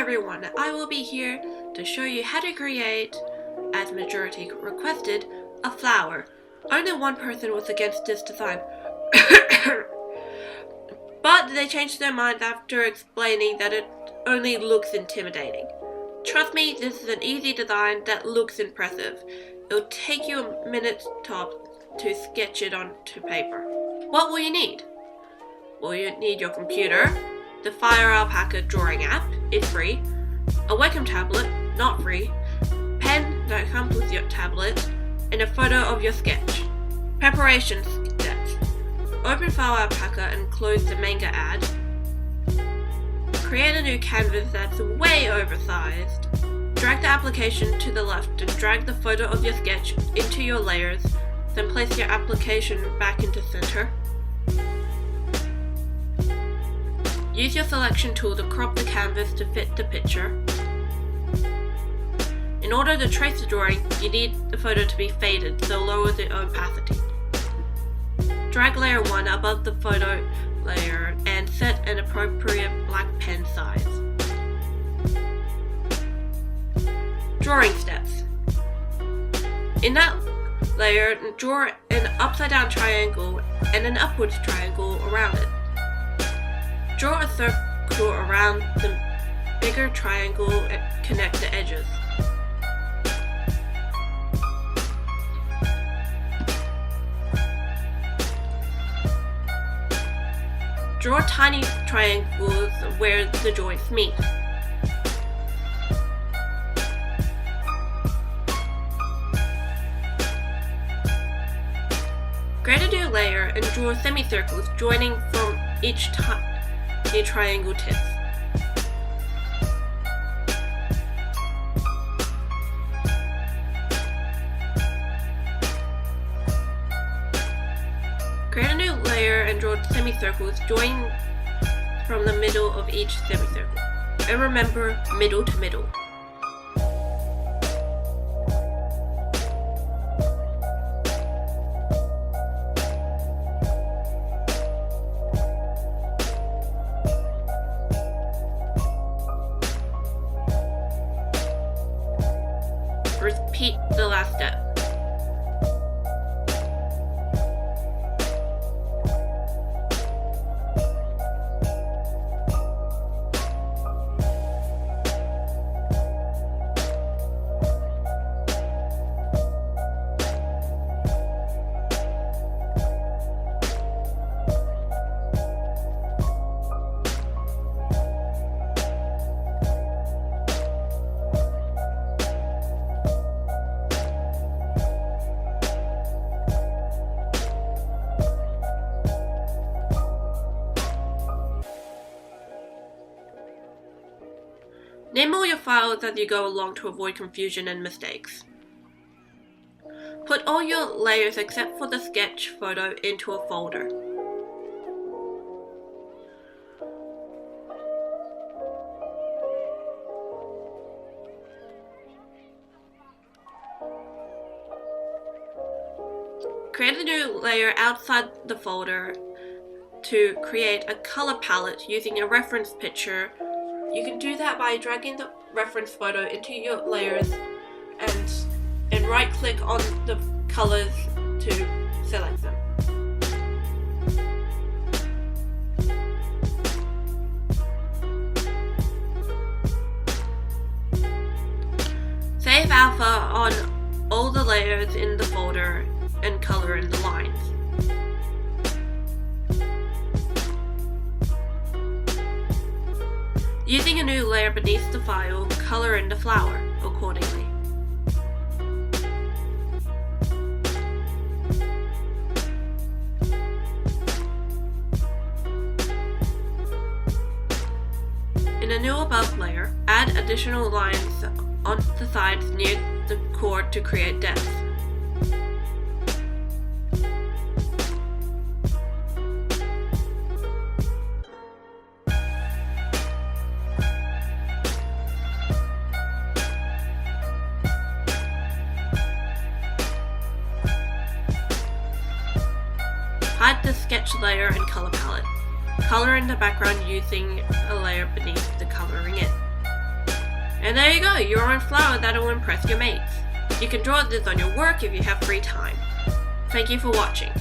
everyone, I will be here to show you how to create, as majority requested, a flower. Only one person was against this design, but they changed their mind after explaining that it only looks intimidating. Trust me, this is an easy design that looks impressive. It'll take you a minute top to sketch it onto paper. What will you need? Well, you need your computer, the Fire Alpaca drawing app, it's free, a Wacom tablet, not free, pen that comes with your tablet, and a photo of your sketch. Preparation steps. Open Fire Alpaca and close the manga ad. Create a new canvas that's way oversized. Drag the application to the left and drag the photo of your sketch into your layers, then place your application back into center. Use your selection tool to crop the canvas to fit the picture. In order to trace the drawing, you need the photo to be faded, so lower the opacity. Drag layer 1 above the photo layer and set an appropriate black pen size. Drawing steps. In that layer, draw an upside down triangle and an upwards triangle around it. Draw a circle around the bigger triangle and connect the edges. Draw tiny triangles where the joints meet. Create a new layer and draw semicircles joining from each triangle tips. Create a new layer and draw semicircles joining from the middle of each semicircle. And remember, middle to middle. Repeat the last step. Name all your files as you go along to avoid confusion and mistakes. Put all your layers except for the sketch photo into a folder. Create a new layer outside the folder to create a color palette using a reference picture. You can do that by dragging the reference photo into your layers and right click on the colors to select them. Save alpha on all the layers in the folder and color in the lines. Using a new layer beneath the file, color in the flower accordingly. In a new above layer, add additional lines on the sides near the chord to create depth. Hide the sketch layer and color palette. Color in the background using a layer beneath the coloring in. And there you go, your own flower that'll impress your mates. You can draw this on your work if you have free time. Thank you for watching.